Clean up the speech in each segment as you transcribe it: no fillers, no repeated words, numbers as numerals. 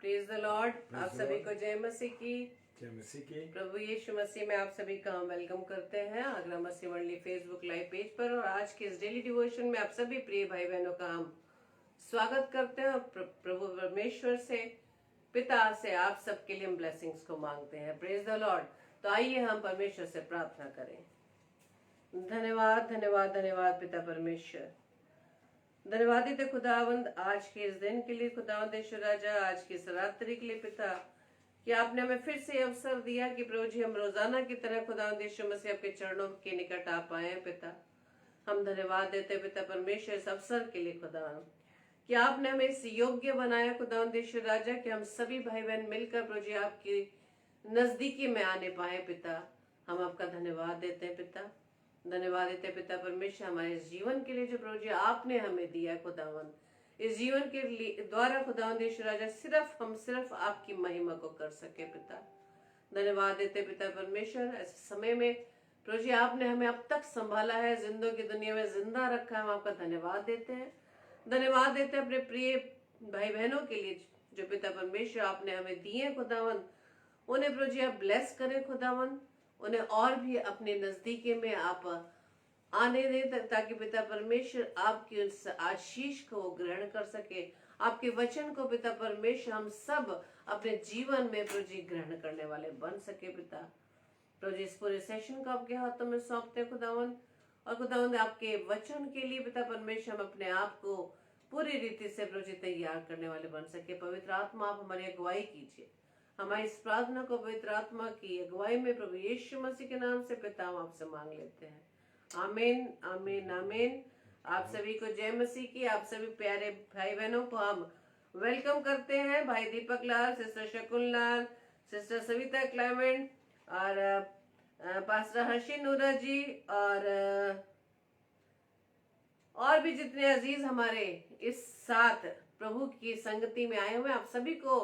Praise the Lord. आप the सभी Lord. को जय मसीह की। जय मसीह की। प्रभु यीशु मसीह में आप सभी का हम वेलकम करते हैं आगरा मसीह मंडली फेसबुक लाइव पेज पर। और आज के इस डेली डिवोशन में आप सभी प्रिय भाई बहनों का हम स्वागत करते हैं। प्रभु परमेश्वर से, पिता से आप सबके लिए हम ब्लेसिंग्स को मांगते हैं। Praise the Lord. तो आइए हम परमेश्वर से प्रार्थना करें। धन्यवाद धन्यवाद धन्यवाद पिता परमेश्वर, धन्यवादित खुदावंद आज के इस दिन के लिए। खुदावंद ईश्वर राजा, आज की इस रात्रि के लिए पिता, कि आपने हमें फिर से अवसर दिया कि प्रभु जी हम रोजाना की तरह खुदावंद यीशु मसीह आपके चरणों के निकट आ पाए हैं। पिता हम धन्यवाद देते हैं पिता परमेश्वर इस अवसर के लिए खुदावंद, कि आपने हमें इस योग्य बनाया खुदावंद ईश्वर राजा, कि हम सभी भाई बहन मिलकर प्रभु जी आपकी नजदीकी में आने पाए। पिता हम आपका धन्यवाद देते हैं पिता, धन्यवाद देते पिता परमेश्वर हमारे इस जीवन के लिए जो प्रभु जी आपने हमें दिया है खुदावंद। इस जीवन के द्वारा खुदावंद यीशु राजा सिर्फ आपकी महिमा को कर सके पिता। धन्यवाद देते पिता परमेश्वर ऐसे समय में प्रभु जी आपने हमें अब तक संभाला है, जिंदों की दुनिया में जिंदा रखा है। हम आपका धन्यवाद देते हैं, धन्यवाद देते हैं अपने प्रिय भाई बहनों के लिए जो पिता परमेश्वर आपने हमें दिए खुदावंद। उन्हें प्रभु जी आप ब्लेस करें खुदावंद, उन्हें और भी अपने नजदीकी में आप आने दें, ताकि पिता परमेश्वर आपकी उस आशीष को ग्रहण कर सके। आपके वचन को पिता परमेश्वर हम सब अपने जीवन में प्रभु जी ग्रहण करने वाले बन सके। पिता प्रभु जी इस पूरे सेशन को आपके हाथों में सौंपते हैं खुदावंद, और खुदावंद आपके वचन के लिए पिता परमेश्वर हम अपने आप को पूरी रीति से प्रभु जी तैयार करने वाले बन सके। पवित्र आत्मा आप हमारी अगुवाई कीजिए। हमारी इस प्रार्थना को पवित्र आत्मा की अगुवाई में प्रभु यीशु मसीह के नाम से पिता हम आपसे मांग लेते हैं। आमीन आमीन आमीन। आप सभी को जय मसीह की। आप सभी प्यारे भाई बहनों को हम वेलकम करते हैं। भाई दीपक लाल, सिस्टर शकुन लाल, सिस्टर सविता क्लेमेंट और पास्टर हर्षी नूरा जी और भी जितने अजीज हमारे इस साथ प्रभु की संगति में आए हुए, आप सभी को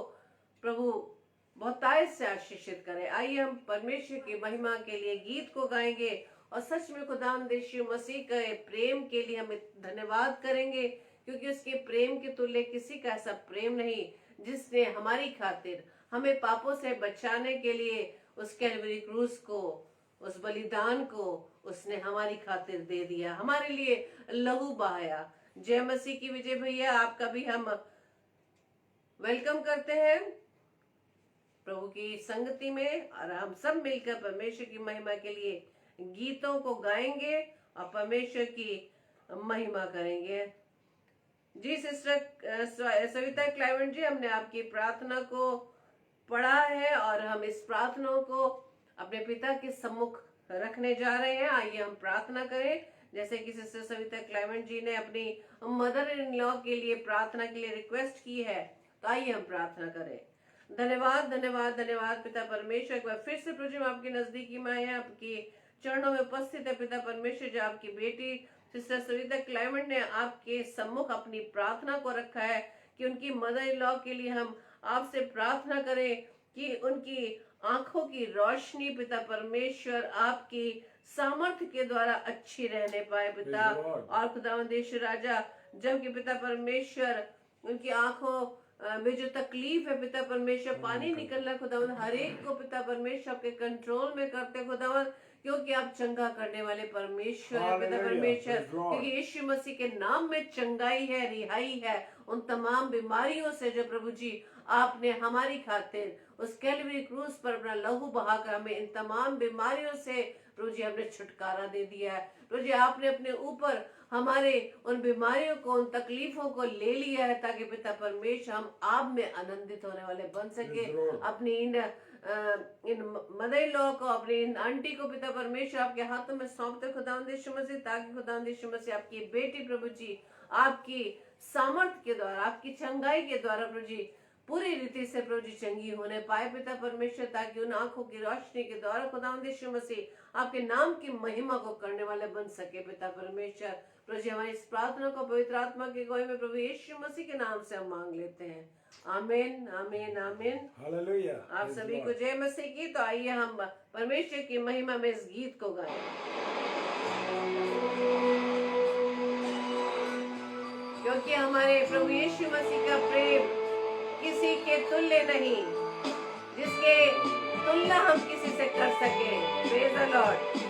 प्रभु बहुतायत से आशीषित करे। आइए हम परमेश्वर की महिमा के लिए गीत को गाएंगे और सच में खुदावंद यीशु मसीह के प्रेम के लिए हम धन्यवाद करेंगे, क्योंकि उसके प्रेम के तुल्य किसी का ऐसा प्रेम नहीं, जिसने हमारी खातिर हमें पापों से बचाने के लिए उस कैलवरी क्रूस को, उस बलिदान को उसने हमारी खातिर दे दिया, हमारे लिए लहू बहाया। जय मसीह की। विजय भैया आपका भी हम वेलकम करते हैं प्रभु की संगति में, और हम सब मिलकर परमेश्वर की महिमा के लिए गीतों को गाएंगे और परमेश्वर की महिमा करेंगे। जी सिस्टर सविता क्लाइवेंट जी, हमने आपकी प्रार्थना को पढ़ा है और हम इस प्रार्थना को अपने पिता के सम्मुख रखने जा रहे हैं। आइए हम प्रार्थना करें। जैसे कि सिस्टर सविता क्लाइवेंट जी ने अपनी मदर इन लॉ के लिए प्रार्थना के लिए रिक्वेस्ट की है, तो आइए हम प्रार्थना करें। धन्यवाद धन्यवाद धन्यवाद पिता परमेश्वर, एक बार फिर से प्रभु जी आपके नजदीकी में आए हैं, आपकी चरणों में उपस्थित है पिता परमेश्वर। जो आपकी बेटी सिस्टर सविता क्लाइमेंट ने आपके सम्मुख अपनी प्रार्थना को रखा है, कि उनकी मदर इन लॉ के लिए हम आपसे प्रार्थना करें कि उनकी आंखों की रोशनी पिता परमेश्वर आपकी सामर्थ्य के द्वारा अच्छी रहने पाए पिता। और खुदावंद यीशु राजा, जबकि पिता परमेश्वर उनकी आंखों में जो तकलीफ है पिता परमेश्वर, पानी निकलना खुदावंद, हर एक को पिता परमेश्वर आपके कंट्रोल में करते खुदावंद, क्योंकि आप चंगा करने वाले परमेश्वर है पिता परमेश्वर। क्योंकि यीशु मसीह के नाम में चंगाई है, रिहाई है उन तमाम बीमारियों से जो प्रभु जी आपने हमारी खातिर उस कैलवरी क्रूज पर अपना लहू बहाकर हमें इन तमाम बीमारियों से प्रभु जी हमने छुटकारा दे दिया है। प्रभु जी आपने अपने ऊपर हमारे उन बीमारियों को, उन तकलीफों को ले लिया है, ताकि पिता परमेश्वर हम आप में आनंदित होने वाले बन सके। अपनी इन मदर इन लॉ को, अपनी इन आंटी को पिता परमेश्वर आपके हाथों में सौंपते खुदावंद यीशु मसीह, ताकि खुदावंद यीशु मसीह आपकी बेटी प्रभु जी आपकी सामर्थ्य के द्वारा, आपकी चंगाई के द्वारा प्रभु जी पूरी रीति से प्रभु जी चंगी होने पाए पिता परमेश्वर, ताकि उन आंखों की रोशनी के द्वारा खुदावंद यीशु मसीह आपके नाम की महिमा को करने वाले बन सके पिता परमेश्वर। प्रभु जी हमारी इस प्रार्थना को पवित्र आत्मा की अगुवाई में प्रभु यीशु मसीह के नाम से हम मांग लेते हैं। आमीन आमीन आमीन। हालेलुया। आप सभी को जय मसीह की। तो आइए हम परमेश्वर की महिमा में इस गीत को गाएं। क्योंकि हमारे प्रभु यीशु मसीह का प्रेम किसी के तुल्य मुकाबले नहीं, जिसके तुलना हम किसी से कर सके। Praise the Lord.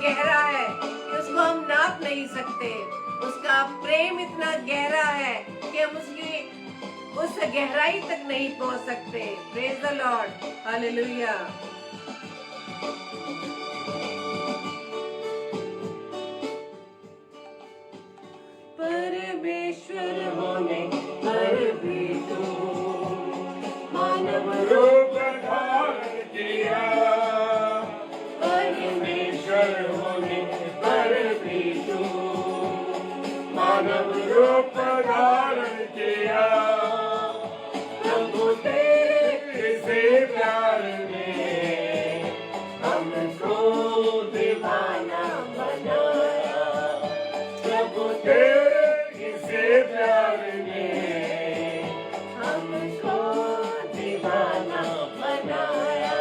गहरा है कि उसको हम नाप नहीं सकते। उसका प्रेम इतना गहरा है कि हम उसकी उस गहराई तक नहीं पहुंच सकते। Praise the Lord, hallelujah. परमेश्वर होने पर भी तू मानव रूप धारण किया। होने पर भी तू मानव रूप धारण किया। प्रभु तेरे से प्यार में हमको दीवाना बनाया। प्रभु तेरे से प्यार में हमको दीवाना बनाया।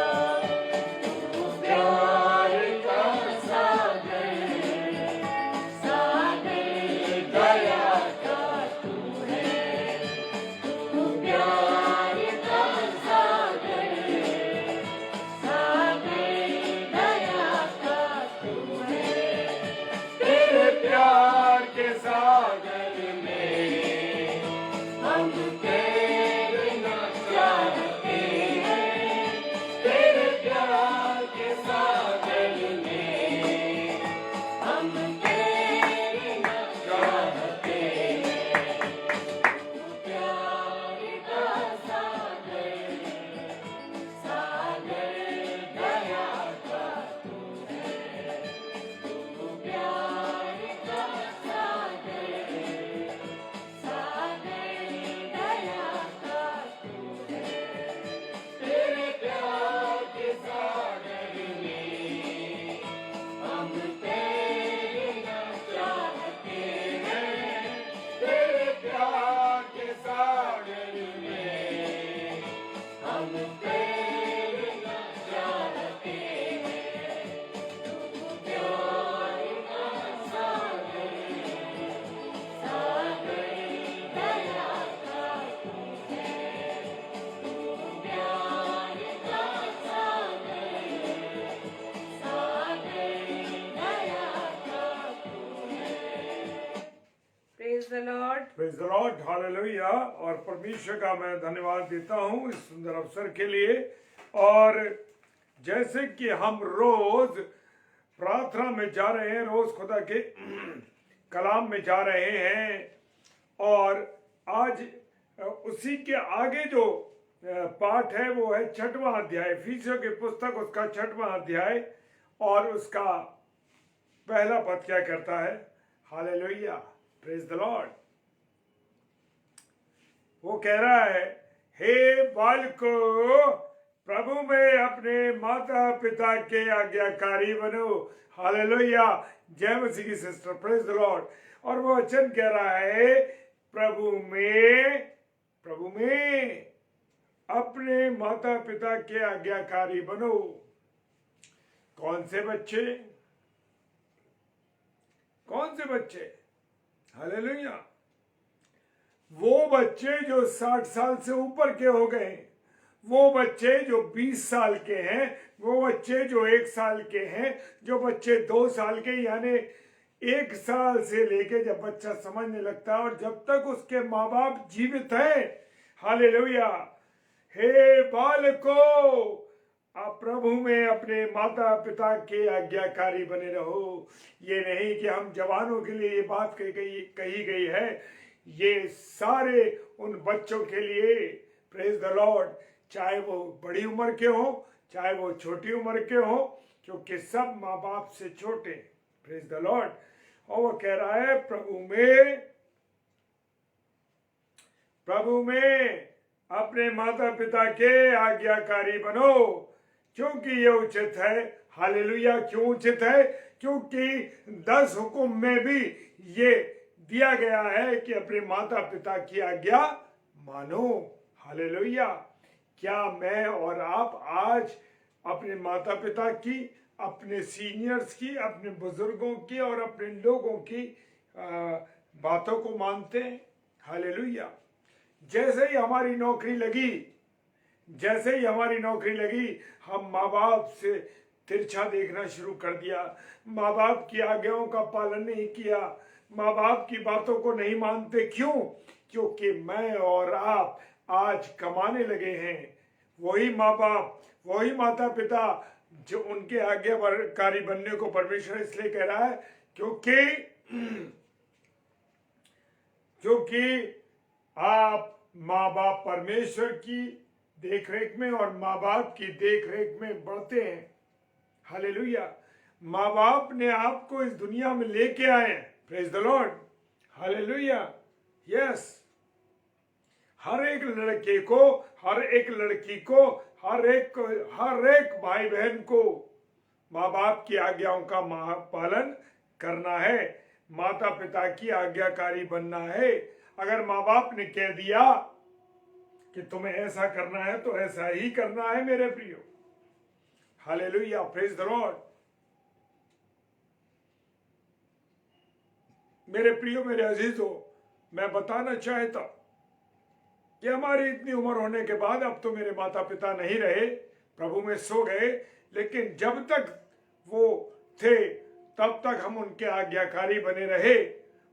The Lord. Praise the Lord, hallelujah. और परमेश्वर का मैं धन्यवाद देता हूँ इस सुंदर अवसर के लिए। और जैसे कि हम रोज प्रार्थना में जा रहे हैं, रोज खुदा के कलाम में जा रहे हैं, और आज उसी के आगे जो पाठ है वो है 6वां अध्याय, इफिसियों की पुस्तक उसका 6वां अध्याय, और उसका पहला पद क्या करता है? Hallelujah, praise the Lord. वो कह रहा है, हे बालकों, प्रभु में अपने माता पिता के आज्ञाकारी बनो। हालेलुया, जय मसीह की सिस्टर, प्रेज द लॉर्ड। और वो वचन कह रहा है, प्रभु में अपने माता पिता के आज्ञाकारी बनो। कौन से बच्चे? कौन से बच्चे? हालेलुया, वो बच्चे जो 60 साल से ऊपर के हो गए, वो बच्चे जो 20 साल के हैं, वो बच्चे जो 1 साल के हैं, जो बच्चे 2 साल के, यानी 1 साल से लेके जब बच्चा समझने लगता है और जब तक उसके माँ बाप जीवित हैं। हालेलुया, हे बालकों, आप प्रभु में अपने माता पिता के आज्ञाकारी बने रहो। ये नहीं कि हम जवानों के लिए ये बात कही गई है, ये सारे उन बच्चों के लिए, प्रेज द लॉर्ड, चाहे वो बड़ी उम्र के हो चाहे वो छोटी उम्र के हो, क्योंकि सब माँ बाप से छोटे, प्रेज द लॉर्ड। और वो कह रहा है, प्रभु में अपने माता पिता के आज्ञाकारी बनो, क्योंकि ये उचित है। हालेलुया, क्यों उचित है? क्योंकि 10 हुक्म में भी ये दिया गया है कि अपने माता पिता की आज्ञा मानो। हालेलुया, क्या मैं और आप आज अपने माता पिता की, अपने सीनियर्स की, अपने बुजुर्गों की और अपने लोगों की बातों को मानते हैं? हालेलुया, जैसे ही हमारी नौकरी लगी, हम माँ बाप से तिरछा देखना शुरू कर दिया, माँ बाप की आज्ञाओं का पालन नहीं किया, माँ बाप की बातों को नहीं मानते। क्यों? क्योंकि मैं और आप आज कमाने लगे हैं। वही माँ बाप, वही माता पिता जो उनके आज्ञाकारी बनने को परमेश्वर इसलिए कह रहा है क्योंकि आप माँ बाप परमेश्वर की देखरेख में और माँ बाप की देखरेख में बढ़ते हैं। हालेलुया, माँ बाप ने आपको इस दुनिया में लेके आए, praise the Lord. Hallelujah, yes, हर एक लड़के को, हर एक लड़की को, हर एक भाई बहन को माँ बाप की आज्ञाओं का पालन करना है, माता पिता की आज्ञाकारी बनना है। अगर माँ बाप ने कह दिया कि तुम्हें ऐसा करना है तो ऐसा ही करना है मेरे प्रियो। Hallelujah, praise the Lord. मेरे प्रियो, मेरे अजीजों, मैं बताना चाहता कि हमारी इतनी उम्र होने के बाद अब तो मेरे माता पिता नहीं रहे, प्रभु में सो गए, लेकिन जब तक वो थे तब तक हम उनके आज्ञाकारी बने रहे,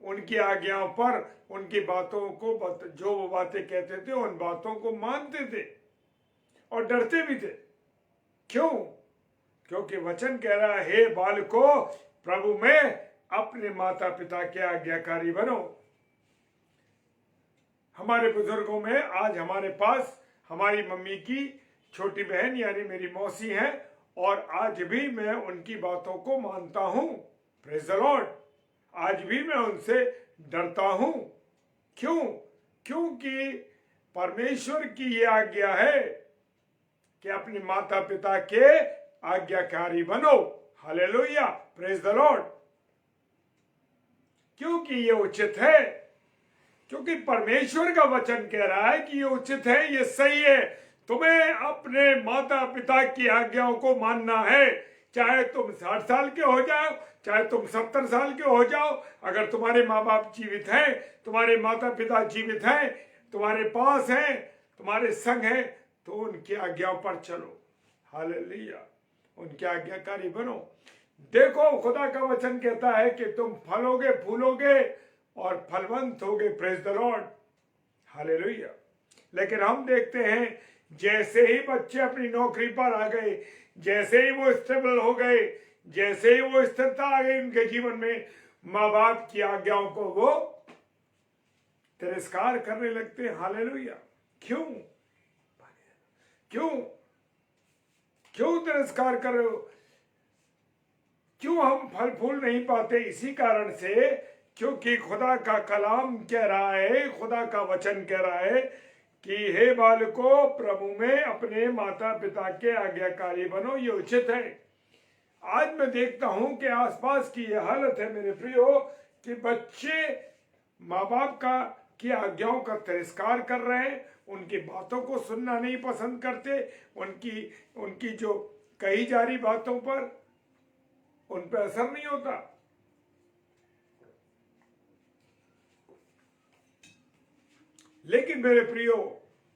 उनकी आज्ञाओं पर, उनकी बातों को, जो वो बातें कहते थे उन बातों को मानते थे और डरते भी थे। क्यों? क्योंकि वचन कह रहा है, हे बालकों, प्रभु में अपने माता पिता के आज्ञाकारी बनो। हमारे बुजुर्गों में आज हमारे पास हमारी मम्मी की छोटी बहन यानी मेरी मौसी है, और आज भी मैं उनकी बातों को मानता हूं, प्रेज द लॉर्ड। आज भी मैं उनसे डरता हूं। क्यों? क्योंकि परमेश्वर की ये आज्ञा है कि अपने माता पिता के आज्ञाकारी बनो। Hallelujah, praise the Lord. क्योंकि ये उचित है, क्योंकि परमेश्वर का वचन कह रहा है कि ये उचित है, ये सही है। तुम्हें अपने माता पिता की आज्ञाओं को मानना है, चाहे तुम 60 साल के हो जाओ, चाहे तुम 70 साल के हो जाओ। अगर तुम्हारे माँ बाप जीवित हैं, तुम्हारे माता पिता जीवित हैं, तुम्हारे पास हैं, तुम्हारे संग हैं, तो उनकी आज्ञाओं पर चलो। हालेलुया, उनके आज्ञाकारी बनो। देखो, खुदा का वचन कहता है कि तुम फलोगे फूलोगे और फलवंत हो गए। Praise the Lord, hallelujah. लेकिन हम देखते हैं जैसे ही बच्चे अपनी नौकरी पर आ गए, जैसे ही वो स्टेबल हो गए, जैसे ही वो स्थिरता आ गई उनके जीवन में, माँ बाप की आज्ञाओं को वो तिरस्कार करने लगते हैं। हालेलुया। क्यों क्यों क्यों तिरस्कार कर रहे हो? क्यों हम फल फूल नहीं पाते? इसी कारण से, क्योंकि खुदा का कलाम कह रहा है, खुदा का वचन कह रहा है कि हे बालकों, प्रभु में अपने माता पिता के आज्ञाकारी बनो, ये उचित है। आज मैं देखता हूं कि आसपास की यह हालत है मेरे प्रियो, कि बच्चे माँ बाप की आज्ञाओं का तिरस्कार कर रहे हैं, उनकी बातों को सुनना नहीं पसंद करते, उनकी जो कही जा रही बातों पर उन पर असर नहीं होता। लेकिन मेरे प्रियो,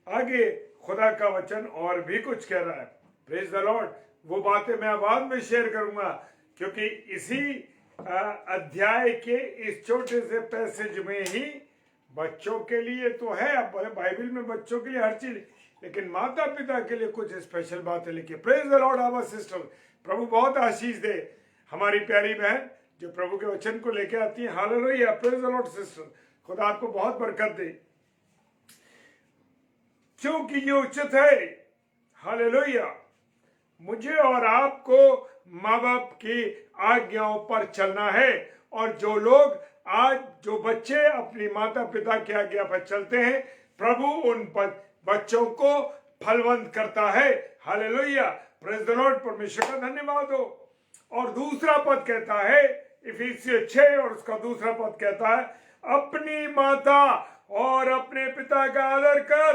आगे खुदा का वचन और भी कुछ कह रहा है। Praise the Lord. वो बातें मैं बाद में शेयर करूंगा, क्योंकि इसी अध्याय के इस छोटे से पैसेज में ही बच्चों के लिए तो है, अब बाइबल में बच्चों के लिए हर चीज, लेकिन माता पिता के लिए कुछ स्पेशल बातें लिखी। Praise the Lord our sister, प्रभु बहुत आशीष दे हमारी प्यारी बहन जो प्रभु के वचन को लेके आती है। Hallelujah. Praise the Lord sister, खुदा आपको बहुत बरकत दे, क्योंकि ये उचित है। हालेलुया। मुझे और आपको माँ बाप की आज्ञाओं पर चलना है, और जो बच्चे अपनी माता पिता की आज्ञा पर चलते हैं, प्रभु उन बच्चों को फलवंत करता है। हालेलुया। Praise the Lord. परमेश्वर का धन्यवाद हो। और दूसरा पद कहता है, इफिसियों 6 और उसका दूसरा पद कहता है, अपनी माता और अपने पिता का आदर कर।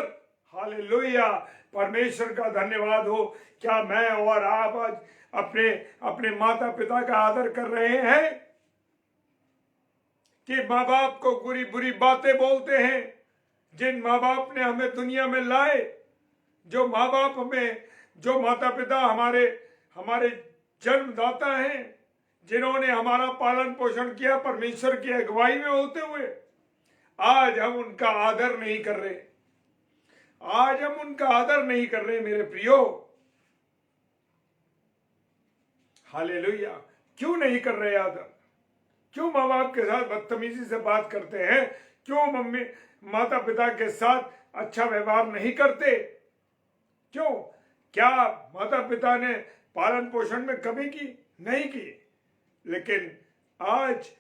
हालेलुया। परमेश्वर का धन्यवाद हो। क्या मैं और आप आज अपने माता पिता का आदर कर रहे हैं, कि माँ बाप को बुरी बुरी बातें बोलते हैं? जिन माँ बाप ने हमें दुनिया में लाए, जो माता पिता हमारे जन्मदाता हैं, जिन्होंने हमारा पालन पोषण किया परमेश्वर की अगुवाई में होते हुए, आज हम उनका आदर नहीं कर रहे। आज हम उनका आदर नहीं कर रहे मेरे प्रियो। हालेलुया। क्यों नहीं कर रहे आदर? क्यों माँ बाप के साथ बदतमीजी से बात करते हैं? क्यों माता पिता के साथ अच्छा व्यवहार नहीं करते? क्यों? क्या माता पिता ने पालन पोषण में कमी की? नहीं की। लेकिन आज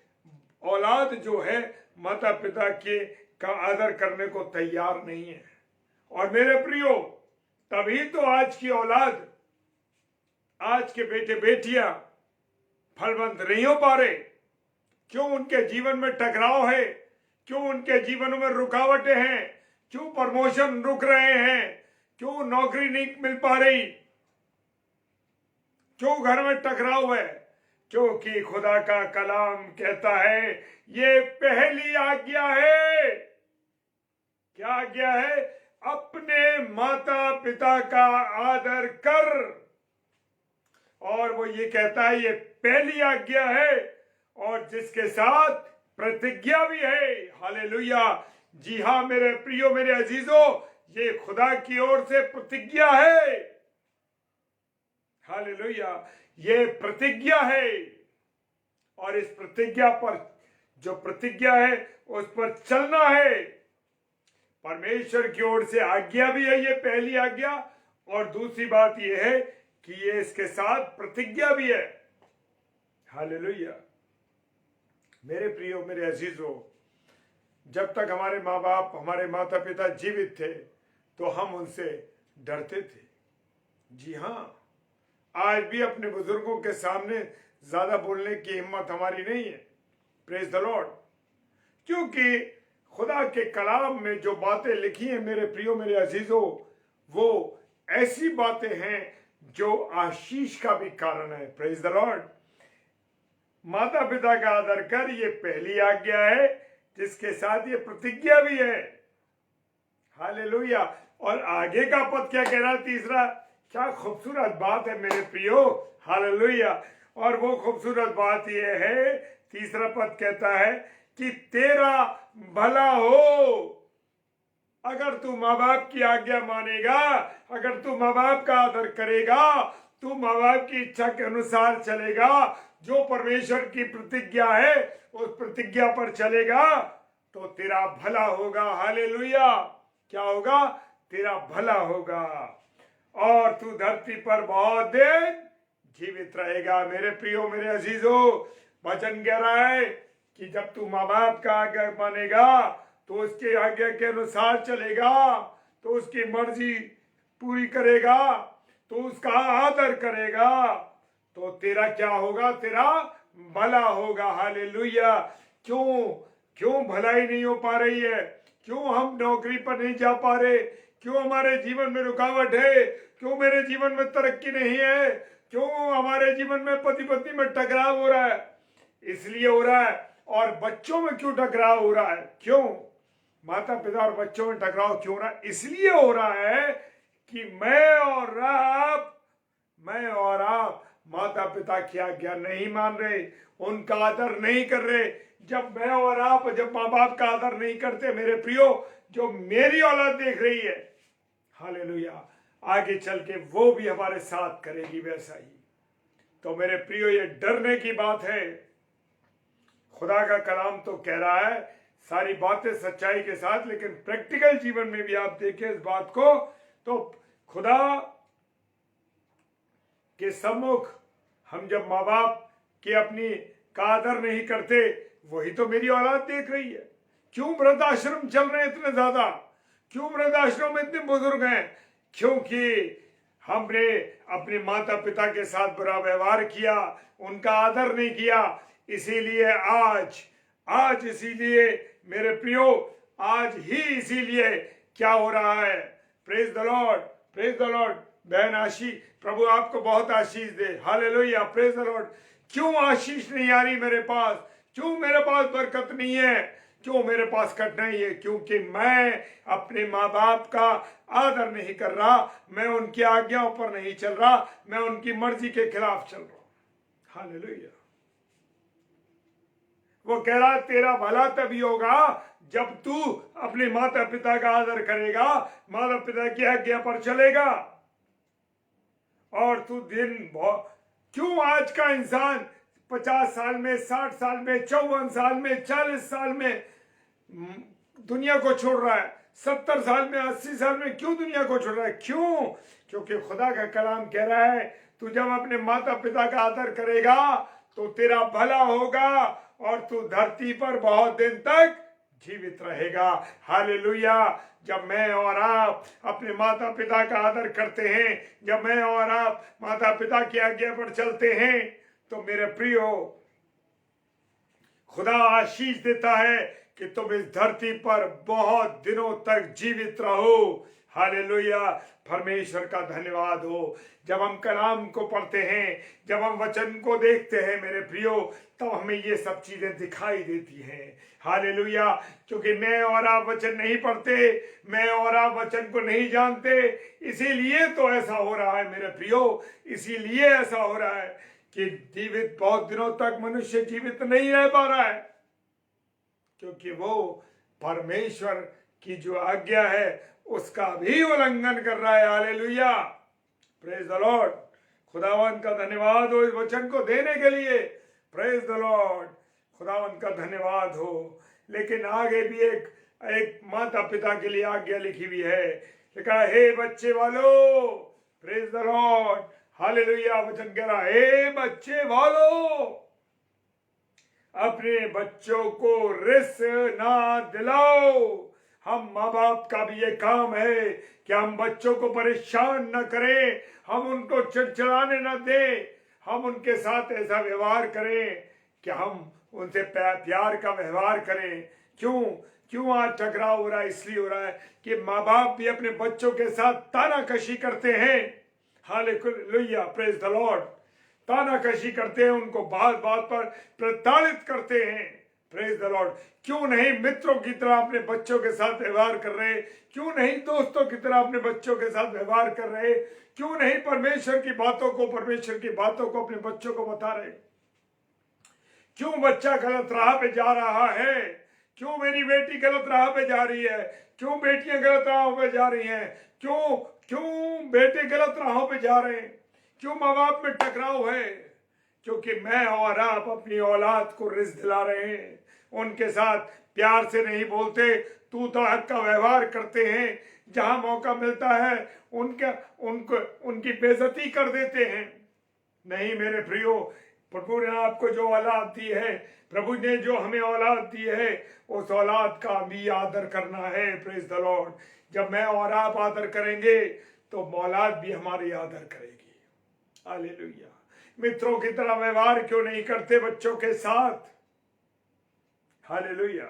औलाद जो है माता पिता का आदर करने को तैयार नहीं है। और मेरे प्रियो, तभी तो आज की औलाद, आज के बेटे बेटियां फलवंत नहीं हो पा रहे। क्यों? उनके जीवन में टकराव है। क्यों उनके जीवन में रुकावटें हैं? क्यों प्रमोशन रुक रहे हैं? क्यों नौकरी नहीं मिल पा रही? क्यों घर में टकराव है? क्योंकि खुदा का कलाम कहता है, ये पहली आज्ञा है। क्या आज्ञा है? अपने माता पिता का आदर कर। और वो ये कहता है, ये पहली आज्ञा है, और जिसके साथ प्रतिज्ञा भी है। हालेलुया। जी हाँ मेरे प्रियो, मेरे अजीजों, ये खुदा की ओर से प्रतिज्ञा है। हालेलुया। ये प्रतिज्ञा है, और इस प्रतिज्ञा पर, जो प्रतिज्ञा है उस पर चलना है। परमेश्वर की ओर से आज्ञा भी है, ये पहली आज्ञा, और दूसरी बात ये है कि ये इसके साथ प्रतिज्ञा भी है। हालेलुया। मेरे प्रियो, मेरे अजीजों, जब तक हमारे माँ बाप, हमारे माता पिता जीवित थे, तो हम उनसे डरते थे। जी हाँ, आज भी अपने बुजुर्गों के सामने ज्यादा बोलने की हिम्मत हमारी नहीं है। Praise the Lord. क्योंकि खुदा के कलाम में जो बातें लिखी हैं मेरे प्रियो, मेरे अजीजों, वो ऐसी बातें हैं जो आशीष का भी कारण है। Praise the Lord. माता पिता का आदर कर, ये पहली आज्ञा है, जिसके साथ ये प्रतिज्ञा भी है। हालेलुया। और आगे का पद क्या कह रहा है? तीसरा। क्या खूबसूरत बात है मेरे प्रियो। हालेलुया। और वो खूबसूरत बात ये है, तीसरा पद कहता है कि तेरा भला हो। अगर तू माँ बाप की आज्ञा मानेगा, अगर तू माँ बाप का आदर करेगा, तू माँ बाप की इच्छा के अनुसार चलेगा, जो परमेश्वर की प्रतिज्ञा है उस प्रतिज्ञा पर चलेगा, तो तेरा भला होगा। हालेलुया। क्या होगा? तेरा भला होगा और तू धरती पर बहुत दिन जीवित रहेगा। मेरे प्रियो, मेरे अजीजों, वचन कह रहा है कि जब तू माँ बाप का आज्ञा मानेगा, तो उसके आज्ञा के अनुसार चलेगा, तो उसकी मर्जी पूरी करेगा, तो उसका आदर करेगा, तो तेरा क्या होगा? तेरा भला होगा। हालेलुया। क्यों भलाई नहीं हो पा रही है? क्यों हम नौकरी पर नहीं जा पा रहे? क्यों हमारे जीवन में रुकावट है? क्यों मेरे जीवन में तरक्की नहीं है? क्यों हमारे जीवन में पति पत्नी में टकराव हो रहा है? इसलिए हो रहा है। और बच्चों में क्यों टकराव हो रहा है? क्यों माता पिता और बच्चों में टकराव क्यों हो रहा है? इसलिए हो रहा है कि मैं और आप माता पिता की आज्ञा नहीं मान रहे, उनका आदर नहीं कर रहे। जब मैं और आप जब माँ बाप का आदर नहीं करते, मेरे प्रियो, जो मेरी औलाद देख रही है, हालेलुया, आगे चल के वो भी हमारे साथ करेगी वैसा ही। तो मेरे प्रियो, ये डरने की बात है। खुदा का कलाम तो कह रहा है सारी बातें सच्चाई के साथ, लेकिन प्रैक्टिकल जीवन में भी आप देखें इस बात को, तो खुदा के सम्मुख हम जब माँ बाप के अपनी का आदर नहीं करते, वही तो मेरी औलाद देख रही है। क्यों वृद्धाश्रम चल रहे हैं इतने ज्यादा? क्यों वृद्धाश्रम में इतने बुजुर्ग हैं? क्योंकि हमने अपने माता पिता के साथ बुरा व्यवहार किया, उनका आदर नहीं किया। इसीलिए आज इसीलिए मेरे प्रियो, आज ही इसीलिए क्या हो रहा है? Praise the Lord, praise the Lord. बहन आशीष, प्रभु आपको बहुत आशीष दे। Hallelujah, praise the Lord. क्यों आशीष नहीं आ रही मेरे पास? क्यों मेरे पास बरकत नहीं है? क्यों मेरे पास कठिनाई है? क्योंकि मैं अपने माँ बाप का आदर नहीं कर रहा, मैं उनकी आज्ञाओं पर नहीं चल रहा, मैं उनकी मर्जी के खिलाफ चल रहा हूं। हालेलुया। वो कह रहा तेरा भला तभी होगा जब तू अपने माता पिता का आदर करेगा, माता पिता की आज्ञा पर चलेगा। और तू क्यों आज का इंसान 50 साल में, 60 साल में, 54 साल में, 40 साल में दुनिया को छोड़ रहा है? 70 साल में, 80 साल में क्यों दुनिया को छोड़ रहा है? क्यों? क्योंकि खुदा का कलाम कह रहा है तू जब अपने माता पिता का आदर करेगा तो तेरा भला होगा और तू धरती पर बहुत दिन तक जीवित रहेगा। हालेलुया। जब मैं और आप अपने माता पिता का आदर करते हैं, जब मैं और आप माता पिता की आज्ञा पर चलते हैं, तो मेरे प्रियो, खुदा आशीष देता है कि तुम इस धरती पर बहुत दिनों तक जीवित रहो। हालेलुया। परमेश्वर का धन्यवाद हो। जब हम कलाम को पढ़ते हैं, जब हम वचन को देखते हैं मेरे प्रियो, तब हमें ये सब चीजें दिखाई देती हैं। हालेलुया। क्योंकि मैं और आप वचन नहीं पढ़ते, मैं और आप वचन को नहीं जानते, इसीलिए तो ऐसा हो रहा है मेरे प्रियो। इसीलिए ऐसा हो रहा है कि जीवित बहुत दिनों तक मनुष्य जीवित नहीं रह पा रहा है, क्योंकि वो परमेश्वर की जो आज्ञा है उसका भी उल्लंघन कर रहा है। Hallelujah, praise the Lord. खुदावन का धन्यवाद हो इस वचन को देने के लिए। प्रेज द लॉर्ड, खुदावन का धन्यवाद हो। लेकिन आगे भी एक माता पिता के लिए आज्ञा लिखी हुई है, लिखा है हे बच्चे वालों। Praise the Lord, hallelujah. वचन कह रहा है हे बच्चे वालों, अपने बच्चों को रिस ना दिलाओ। हम माँ बाप का भी ये काम है कि हम बच्चों को परेशान न करें, हम उनको चिड़चिड़ाने न दें, हम उनके साथ ऐसा व्यवहार करें कि हम उनसे प्यार का व्यवहार करें। क्यों आज टकराव हो रहा है? इसलिए हो रहा है कि माँ बाप भी अपने बच्चों के साथ तानाकशी करते हैं। Hallelujah, praise the Lord. तानाकशी करते हैं, उनको बात बात पर प्रताड़ित करते हैं। Praise the Lord. क्यों नहीं मित्रों की तरह अपने बच्चों के साथ व्यवहार कर रहे? क्यों नहीं दोस्तों की तरह अपने बच्चों के साथ व्यवहार कर रहे? क्यों नहीं परमेश्वर की बातों को अपने बच्चों को बता रहे? क्यों बच्चा गलत राह पे जा रहा है, क्यों मेरी बेटी गलत राह पे जा रही है, क्यों बेटियां गलत राहों पे जा रही हैं, क्यों क्यों बेटे गलत राहों पे जा रहे हैं, क्यों माँ बाप में टकराव है? क्योंकि मैं और आप अपनी औलाद को रिज़्क दिला रहे हैं, उनके साथ प्यार से नहीं बोलते, तू तड़ाक का व्यवहार करते हैं, जहां मौका मिलता है उनकी बेइज्जती कर देते हैं। नहीं मेरे प्रियो, प्रभु ने आपको जो औलाद दी है, प्रभु ने जो हमें औलाद दी है, उस औलाद का भी आदर करना है। Praise the Lord. जब मैं और आप आदर करेंगे तो औलाद भी हमारी आदर करेगी। हालेलुया। मित्रों की तरह व्यवहार क्यों नहीं करते बच्चों के साथ? हालेलुया।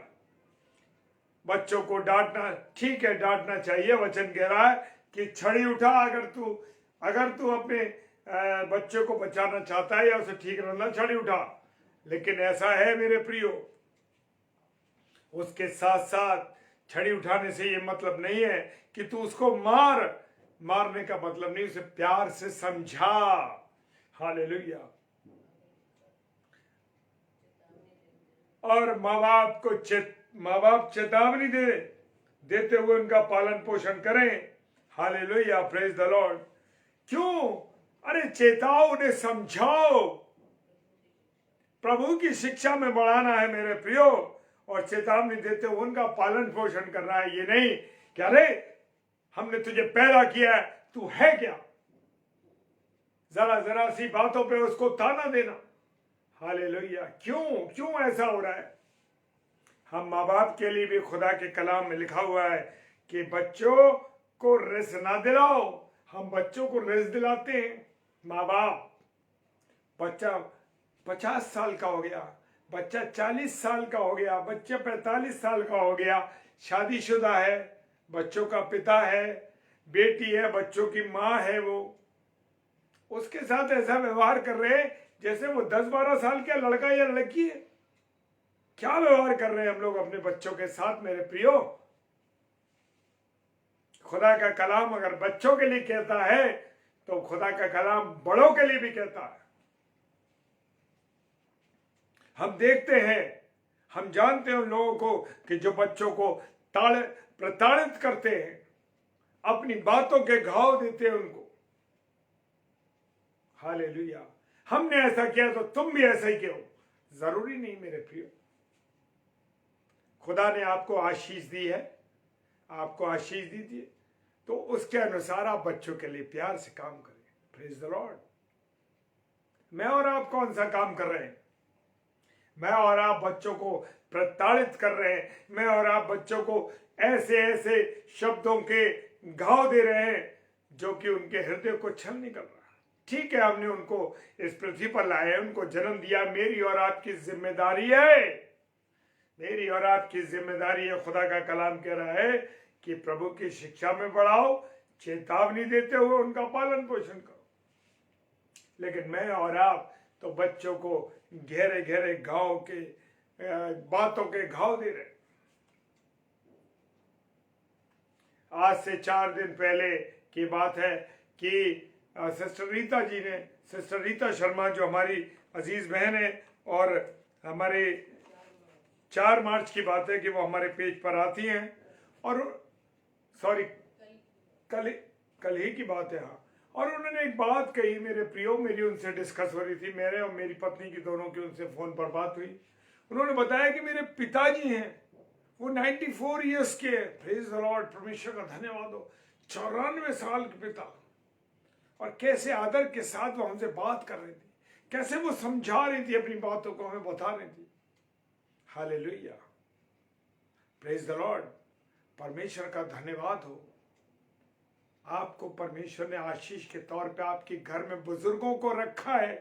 बच्चों को डांटना ठीक है, डांटना चाहिए। वचन कह रहा है कि छड़ी उठा, अगर तू अपने बच्चों को बचाना चाहता है या उसे ठीक रखना, छड़ी उठा। लेकिन ऐसा है मेरे प्रियो, उसके साथ साथ छड़ी उठाने से ये मतलब नहीं है कि तू उसको मारने का मतलब नहीं, उसे प्यार से समझा। हालेलुया। और माँ बाप चेतावनी देते हुए उनका पालन पोषण करें। Hallelujah, praise the Lord. क्यों? अरे चेताओ, उन्हें समझाओ। प्रभु की शिक्षा में बढ़ाना है मेरे प्रियो, और चेतावनी देते हुए उनका पालन पोषण करना है। ये नहीं कि अरे हमने तुझे पैदा किया है, तू है क्या, जरा सी बातों पे उसको ताना देना। हालेलुया। क्यों ऐसा हो रहा है? हम माँ बाप के लिए भी खुदा के कलाम में लिखा हुआ है कि बच्चों को रिस्क ना दिलाओ। हम बच्चों को रिस्क दिलाते हैं। माँ बाप, बच्चा 50 साल का हो गया, बच्चा 40 साल का हो गया, बच्चा 45 साल का हो गया, शादीशुदा है, बच्चों का पिता है, बेटी है, बच्चों की माँ है, वो उसके साथ ऐसा व्यवहार कर रहे हैं जैसे वो 10-12 साल का लड़का या लड़की है। क्या व्यवहार कर रहे हैं हम लोग अपने बच्चों के साथ मेरे प्रियो? खुदा का कलाम अगर बच्चों के लिए कहता है तो खुदा का कलाम बड़ों के लिए भी कहता है। हम देखते हैं, हम जानते हैं उन लोगों को कि जो बच्चों को प्रताड़ित करते हैं, अपनी बातों के घाव देते हैं उनको। हालेलुया। हमने ऐसा किया तो तुम भी ऐसा ही करो, जरूरी नहीं मेरे प्रियो। खुदा ने आपको आशीष दी है, आपको आशीष दी थी, तो उसके अनुसार आप बच्चों के लिए प्यार से काम करें। Praise the Lord. मैं और आप कौन सा काम कर रहे हैं? मैं और आप बच्चों को प्रताड़ित कर रहे हैं, मैं और आप बच्चों को ऐसे शब्दों के घाव दे रहे हैं जो कि उनके हृदय को छल निकल रहा है। ठीक है, हमने उनको इस पृथ्वी पर लाया, उनको जन्म दिया, मेरी और आपकी जिम्मेदारी है, मेरी और आपकी जिम्मेदारी है। खुदा का कलाम कह रहा है कि प्रभु की शिक्षा में बढ़ाओ, चेतावनी देते हुए उनका पालन पोषण करो। लेकिन मैं और आप तो बच्चों को गहरे घाव के बातों के घाव दे रहे। आज से 4 दिन पहले की बात है कि सिस्टर रीता शर्मा, जो हमारी अजीज बहन है, और हमारे 4 मार्च की बात है कि वो हमारे पेज पर आती हैं, और सॉरी कल ही की बात है, हाँ। और उन्होंने एक बात कही मेरे प्रियो, मेरी उनसे डिस्कस हो रही थी, मेरे और मेरी पत्नी की, दोनों की उनसे फोन पर बात हुई। उन्होंने बताया कि मेरे पिताजी हैं, वो 94 ईयर्स के हैं। प्रेज द लॉर्ड, परमेश्वर का धन्यवाद हो। 94 साल के पिता, और कैसे आदर के साथ वो हमसे बात कर रही थी, कैसे वो समझा रही थी, अपनी बातों को हमें बता रही थी। Hallelujah, praise the Lord. परमेश्वर का धन्यवाद हो। आपको परमेश्वर ने आशीष के तौर पे आपके घर में बुजुर्गों को रखा है।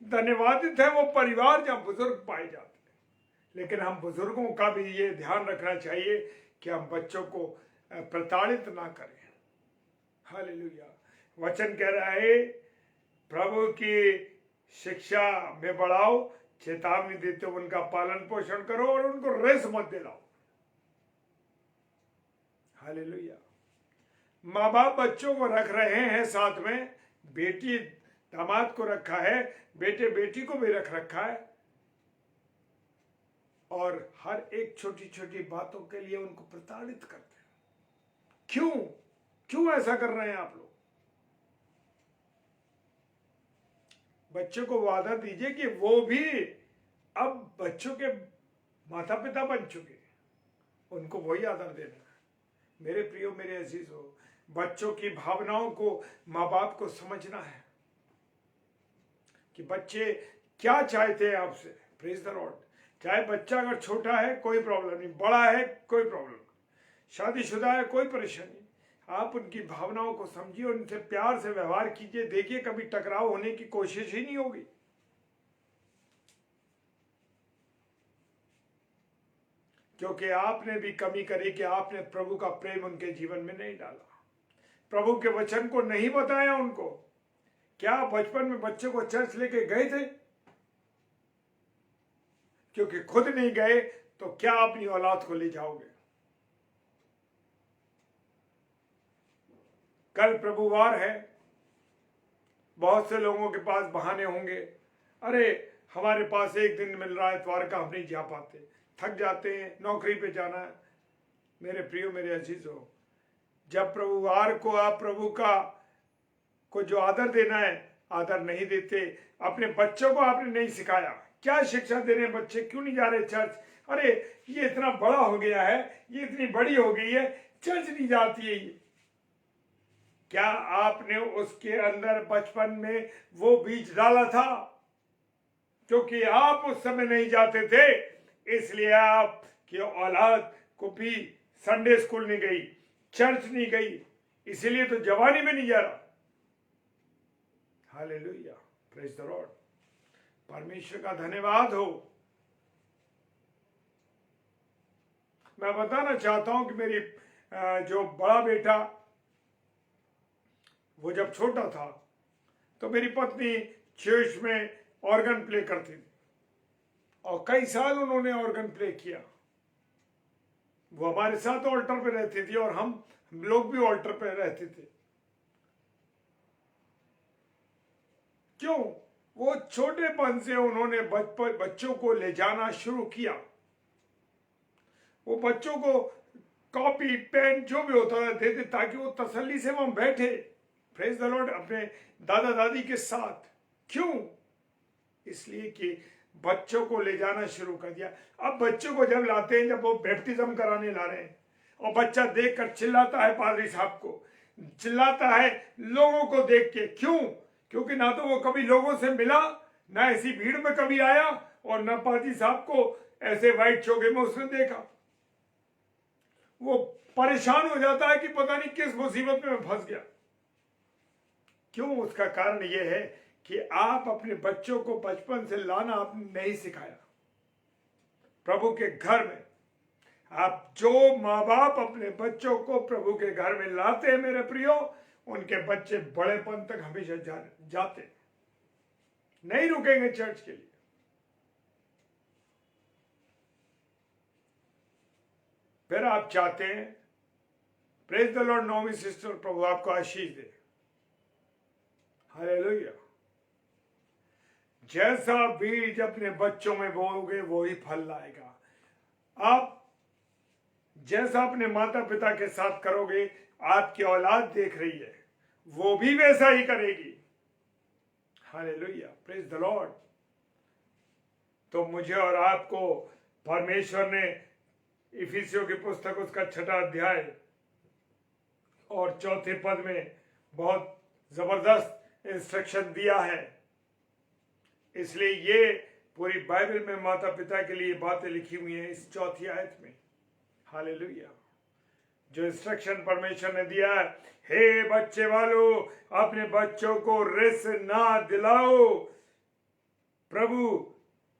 धन्यवादित है वो परिवार जहां बुजुर्ग पाए जाते हैं। लेकिन हम बुजुर्गों का भी ये ध्यान रखना चाहिए कि हम बच्चों को प्रताड़ित ना करें। हालेलुया। वचन कह रहा है प्रभु की शिक्षा में बढ़ाओ, चेतावनी देते हुए उनका पालन पोषण करो, और उनको रेस मत दिलाओ। हालेलुया। माँ बाप बच्चों को रख रहे हैं साथ में, बेटी दामाद को रखा है, बेटे बेटी को भी रख रखा है। और हर एक छोटी छोटी बातों के लिए उनको प्रताड़ित करते हैं। क्यों ऐसा कर रहे हैं आप लोग? बच्चों को वादा दीजिए कि वो भी अब बच्चों के माता पिता बन चुके, उनको वही आदर देना है। मेरे प्रियो, मेरे अजीजों, बच्चों की भावनाओं को माँ बाप को समझना है कि बच्चे क्या चाहते हैं आपसे। Praise the Lord. चाहे बच्चा अगर छोटा है कोई प्रॉब्लम नहीं, बड़ा है कोई प्रॉब्लम नहीं, शादीशुदा है कोई परेशानी, आप उनकी भावनाओं को समझिए, उनसे प्यार से व्यवहार कीजिए। देखिए कभी टकराव होने की कोशिश ही नहीं होगी। क्योंकि आपने भी कमी करी कि आपने प्रभु का प्रेम उनके जीवन में नहीं डाला, प्रभु के वचन को नहीं बताया उनको। क्या बचपन में बच्चे को चर्च लेके गए थे? क्योंकि खुद नहीं गए तो क्या अपनी औलाद को ले जाओगे? कल प्रभुवार है, बहुत से लोगों के पास बहाने होंगे। अरे हमारे पास एक दिन मिल रहा है इतवार का, हम नहीं जा पाते, थक जाते हैं, नौकरी पे जाना है। मेरे प्रियो, मेरे अजीजों, जब प्रभुवार को आप प्रभु को जो आदर देना है आदर नहीं देते। अपने बच्चों को आपने नहीं सिखाया, क्या शिक्षा दे रहे हैं बच्चे? क्यों नहीं जा रहे चर्च? अरे ये इतना बड़ा हो गया है, ये इतनी बड़ी हो गई है, चर्च नहीं जाती है ये। क्या आपने उसके अंदर बचपन में वो बीज डाला था? क्योंकि आप उस समय नहीं जाते थे, इसलिए आपकी औलाद को भी संडे स्कूल नहीं गई, चर्च नहीं गई, इसीलिए तो जवानी में नहीं जा रहा। Hallelujah, praise the Lord. परमेश्वर का धन्यवाद हो। मैं बताना चाहता हूं कि मेरी जो बड़ा बेटा, वो जब छोटा था तो मेरी पत्नी चर्च में ऑर्गन प्ले करती थी और कई साल उन्होंने ऑर्गन प्ले किया। वो हमारे साथ ऑल्टर पे रहती थी और हम लोग भी ऑल्टर पे रहते थे। क्यों? वो छोटेपन से उन्होंने बच्चों को ले जाना शुरू किया। वो बच्चों को कॉपी पेन जो भी होता था देते ताकि वो तसल्ली से वहां बैठे, प्रेज द लॉर्ड, अपने दादा दादी के साथ। क्यों? इसलिए कि बच्चों को ले जाना शुरू कर दिया। अब बच्चों को जब लाते हैं, जब वो बैप्टिज्म कराने ला रहे हैं और बच्चा देखकर चिल्लाता है, पादरी साहब को चिल्लाता है लोगों को देख के। क्यों? क्योंकि ना तो वो कभी लोगों से मिला, ना ऐसी भीड़ में कभी आया, और ना पादरी साहब को ऐसे वाइट चोगे में उसने देखा। वो परेशान हो जाता है कि पता नहीं किस मुसीबत में फंस गया। क्यों? उसका कारण यह है कि आप अपने बच्चों को बचपन से लाना आपने नहीं सिखाया। प्रभु के घर में आप, जो माँ बाप अपने बच्चों को प्रभु के घर में लाते हैं मेरे प्रियो, उनके बच्चे बड़ेपन तक हमेशा जाते नहीं रुकेंगे चर्च के लिए। फिर आप चाहते हैं, प्रेज द लॉर्ड, नौवीं सिस्टर, प्रभु आपको आशीष दे। हालेलुया। जैसा बीज अपने बच्चों में बोओगे वही फल लाएगा। आप जैसा अपने माता पिता के साथ करोगे, आपकी औलाद देख रही है, वो भी वैसा ही करेगी। Hallelujah, praise the Lord. तो मुझे और आपको परमेश्वर ने इफिसियों की पुस्तक उसका 6वां अध्याय और 4थे पद में बहुत जबरदस्त इंस्ट्रक्शन दिया है। इसलिए ये पूरी बाइबल में माता पिता के लिए बातें लिखी हुई हैं इस 4थी आयत में। हालेलुया। जो इंस्ट्रक्शन परमेश्वर ने दिया है, हे बच्चे वालों, अपने बच्चों को रिस ना दिलाओ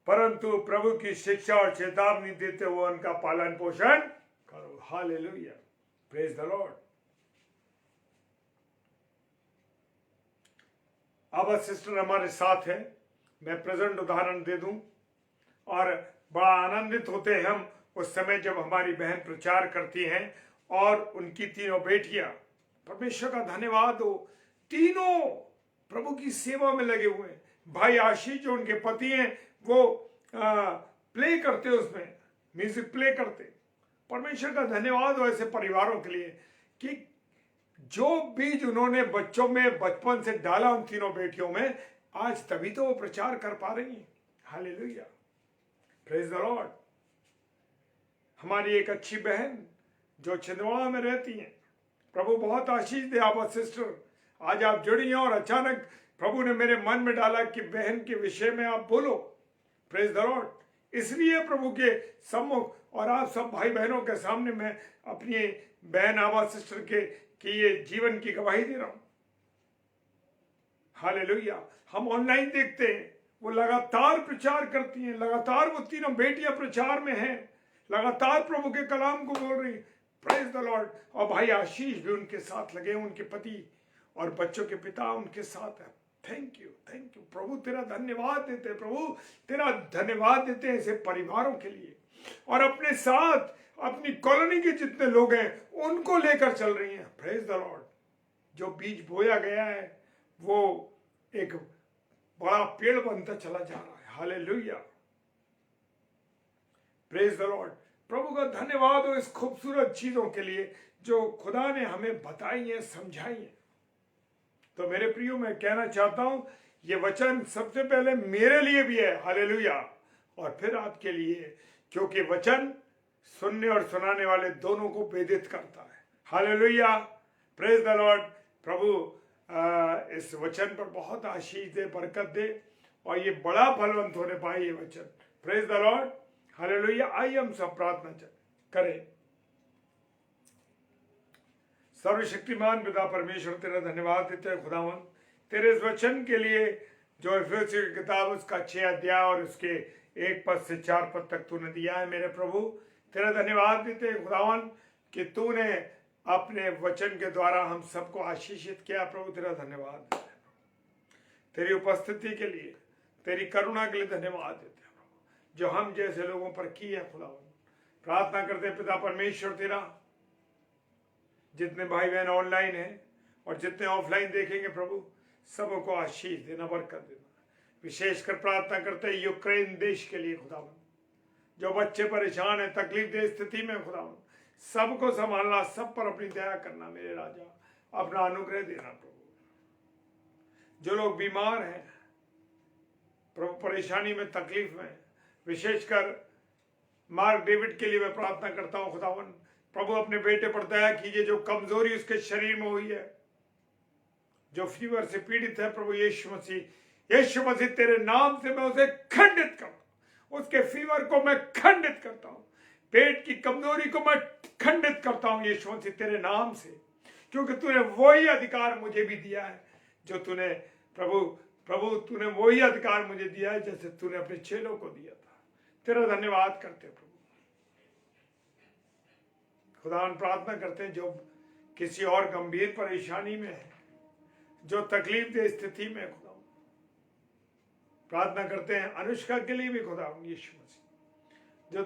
परंतु प्रभु की शिक्षा और चेतावनी देते हुए उनका पालन पोषण करो। Hallelujah, praise the Lord. अब सिस्टर हमारे साथ है, मैं प्रेजेंट उदाहरण दे दूं, और बड़ा आनंदित होते हैं हम उस समय जब हमारी बहन प्रचार करती हैं और उनकी तीनों बेटियां, परमेश्वर का धन्यवाद हो, तीनों प्रभु की सेवा में लगे हुए हैं। भाई आशीष जो उनके पति हैं वो प्ले करते उसमें, म्यूजिक प्ले करते। परमेश्वर का धन्यवाद हो ऐसे परिवारों के लिए कि जो बीज उन्होंने बच्चों में बचपन से डाला उन तीनों बेटियों में, आज तभी तो वो प्रचार कर पा रही हैं। Hallelujah, praise the Lord. हमारी एक अच्छी बहन जो छिंदवाड़ा में रहती हैं, प्रभु बहुत आशीष दे आप सिस्टर, आज आप जुड़ी हैं और अचानक प्रभु ने मेरे मन में डाला कि बहन के विषय में आप बोलो। Praise the Lord. इसलिए प्रभु के सम्मुख और आप सब भाई बहनों के सामने मैं अपनी बहन आबा सिस्टर के ये जीवन की गवाही दे रहा हूं। हालेलुया। हम ऑनलाइन देखते हैं, वो लगातार प्रचार करती हैं, लगातार वो तीनों बेटियां प्रचार में हैं, लगातार प्रभु के कलाम को बोल रही। Praise the Lord. और भाई आशीष भी उनके साथ लगे, उनके पति और बच्चों के पिता उनके साथ है। थैंक यू, थैंक यू प्रभु, तेरा धन्यवाद देते हैं प्रभु, तेरा धन्यवाद देते हैं ऐसे परिवारों के लिए। और अपने साथ अपनी कॉलोनी के जितने लोग हैं उनको लेकर चल रही हैं। Praise the Lord. जो बीज बोया गया है वो एक बड़ा पेड़ बनता चला जा रहा है। Hallelujah, praise the Lord. प्रभु का धन्यवाद हो इस खूबसूरत चीजों के लिए जो खुदा ने हमें बताई है, समझाई है। तो मेरे प्रियो, मैं कहना चाहता हूं ये वचन सबसे पहले मेरे लिए भी है, हालेलुया, और फिर आपके लिए, क्योंकि वचन सुनने और सुनाने वाले दोनों को प्रेरित करता है। Hallelujah, praise the Lord. प्रभु इस वचन पर बहुत आशीष दे, बरकत दे और ये बड़ा फलवंत होने पाए ये वचन। Praise the Lord, hallelujah. आइए हम सब प्रार्थना करें। सर्वशक्तिमान पिता परमेश्वर, तेरा धन्यवाद देते हैं खुदावन तेरे इस वचन के लिए जो इफिसियों की किताब उसका 6 अध्याय और उसके 1 पद से 4 पद तक तूने दिया है। मेरे प्रभु तेरा धन्यवाद देते हैं खुदावन कि तूने अपने वचन के द्वारा हम सबको आशीषित किया। प्रभु तेरा धन्यवाद देते हैं, तेरी उपस्थिति के लिए, तेरी करुणा के लिए धन्यवाद देते हैं प्रभु जो हम जैसे लोगों पर की है खुदावन। प्रार्थना करते पिता परमेश्वर तेरा, जितने भाई बहन ऑनलाइन हैं और जितने ऑफलाइन देखेंगे प्रभु सबको आशीष देना, बरकत देना। विशेषकर प्रार्थना करते हैं यूक्रेन देश के लिए खुदावन, जो बच्चे परेशान हैं, तकलीफ दे स्थिति में खुदावन, सबको संभालना, सब पर अपनी दया करना मेरे राजा, अपना अनुग्रह देना प्रभु। जो लोग बीमार हैं प्रभु, परेशानी में, तकलीफ में, विशेषकर मार्क डेविड के लिए मैं प्रार्थना करता हूं खुदावन। प्रभु अपने बेटे पर दया कीजिए, जो कमजोरी उसके शरीर में हुई है, जो फीवर से पीड़ित है प्रभु यीशु मसीह तेरे नाम से मैं उसे खंडित करता हूं, उसके फीवर को मैं खंडित करता हूं, पेट की कमजोरी को मैं खंडित करता हूं यीशु मसीह तेरे नाम से, क्योंकि तूने वही अधिकार मुझे भी दिया है जो तूने प्रभु तूने वही अधिकार मुझे दिया है जैसे तूने अपने चेलों को दिया था। तेरा धन्यवाद करते हैं प्रभु। खुदावन प्रार्थना करते हैं जो किसी और गंभीर परेशानी में है, जो तकलीफ दे स्थिति में, खुदा प्रार्थना करते हैं अनुष्का के लिए भी खुदावन यीशु मसीह, जो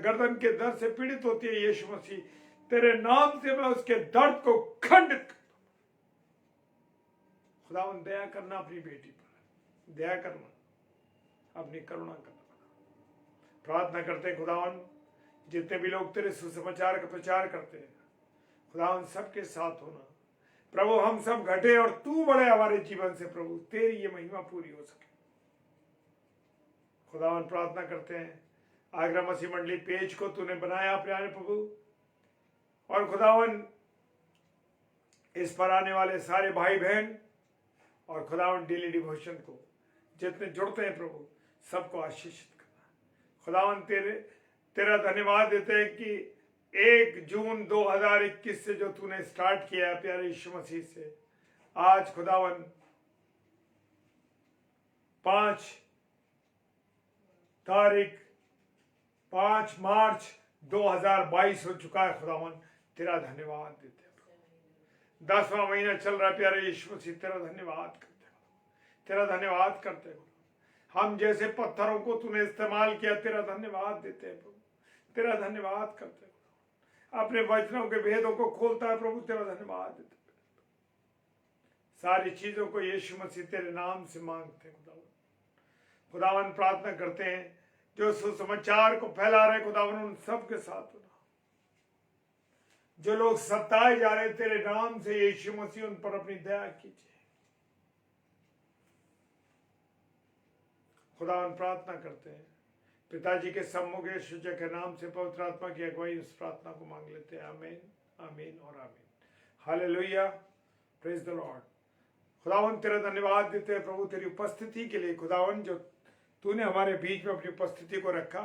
गर्दन के दर्द से पीड़ित होती है यीशु मसीह तेरे नाम से मैं उसके दर्द को खंडित करता हूं। खुदावन दया करना अपनी बेटी पर, दया करना, अपनी करुणा करना। प्रार्थना करते हैं खुदावन जितने भी लोग तेरे सुसमाचार का प्रचार करते हैं खुदावन सबके साथ होना प्रभु, हम सब घटे और तू बढ़े हमारे जीवन से प्रभु, तेरी ये महिमा पूरी हो सके। खुदावन प्रार्थना करते हैं आगरा मसीह मंडली पेज को तूने बनाया प्यारे प्रभु, और खुदावन इस पर आने वाले सारे भाई बहन और खुदावन डेली डिवोशन को जितने जुड़ते हैं प्रभु सबको आशीषित करना। खुदावन तेरा धन्यवाद देते हैं कि 1 जून 2021 से जो तूने स्टार्ट किया है प्यारे यीशु मसीह से, आज खुदावन 5 मार्च 2022 हो चुका है। खुदावन तेरा धन्यवाद देते हैं। 10वां महीना चल रहा है प्यारे यीशु मसीह, तेरा धन्यवाद करते हैं, तेरा धन्यवाद करते हैं। हम जैसे पत्थरों को तूने इस्तेमाल किया, तेरा धन्यवाद देते हैं प्रभु, तेरा धन्यवाद करते हैं। अपने वचनों के भेदों को खोलता है प्रभु, तेरा धन्यवाद देते हैं। सारी चीजों को यीशु मसीह तेरे नाम से मांगते हैं खुदावन। प्रार्थना करते हैं जो सुसमाचार को फैला रहे खुदावन उन सब के साथ होना। जो लोग सताए जा रहे तेरे नाम से यीशु मसीह उन पर अपनी दया कीजिए। खुदावन प्रार्थना करते हैं पिताजी के सम्मुख यीशु के नाम से पवित्र आत्मा की अगुवाई उस प्रार्थना को मांग लेते हैं। आमीन आमीन और आमीन। Hallelujah, praise the Lord. खुदावन तेरा धन्यवाद देते हैं प्रभु तेरी उपस्थिति के लिए। खुदावन जो तूने हमारे बीच में अपनी उपस्थिति को रखा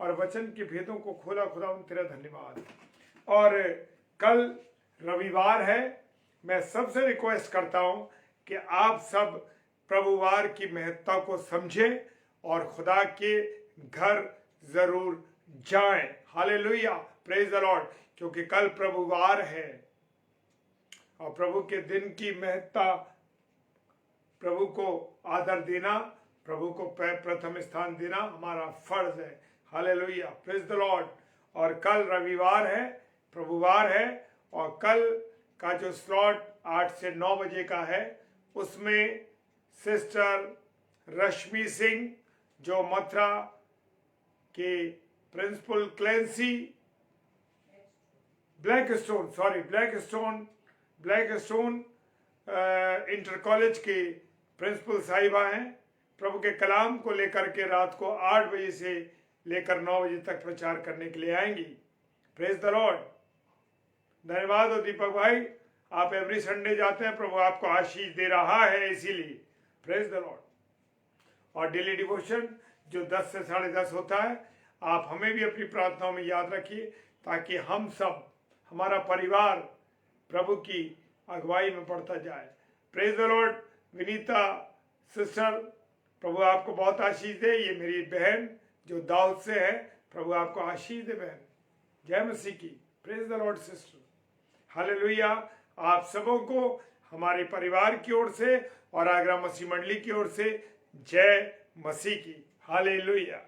और वचन के भेदों को खोला, खुदावन तेरा धन्यवाद। और कल रविवार है, मैं सबसे रिक्वेस्ट करता हूं कि आप सब प्रभुवार की महत्ता को समझें और खुदा के घर जरूर जाएं। Hallelujah, praise the Lord. क्योंकि कल प्रभुवार है और प्रभु के दिन की महत्ता, प्रभु को आदर देना, प्रभु को प्रथम स्थान देना हमारा फर्ज है। Hallelujah, praise the Lord. और कल रविवार है, प्रभुवार है, और कल का जो स्लॉट 8 से 9 बजे का है उसमें सिस्टर रश्मि सिंह जो मथुरा के principal Clancy Blackstone inter college के प्रिंसिपल साहिबा हैं, प्रभु के कलाम को लेकर के रात को 8 बजे से लेकर 9 बजे तक प्रचार करने के लिए आएंगी। Praise the Lord. धन्यवाद हो दीपक भाई, आप एवरी संडे जाते हैं, प्रभु आपको आशीष दे रहा है इसीलिए। Praise the Lord. और डेली डिवोशन जो 10 से 10:30 होता है, आप हमें भी अपनी प्रार्थनाओं में याद रखिए ताकि हम सब, हमारा परिवार प्रभु की अगुवाई में बढ़ता जाए। Praise the Lord. Vinita sister, प्रभु आपको बहुत आशीष दे। ये मेरी बहन जो दाऊद से है, प्रभु आपको आशीष दे बहन। जय मसीह की। Praise the Lord sister. Hallelujah. आप सबों को हमारे परिवार की ओर से और आगरा मसीह मंडली की ओर से जय मसीह की। हालेलुया।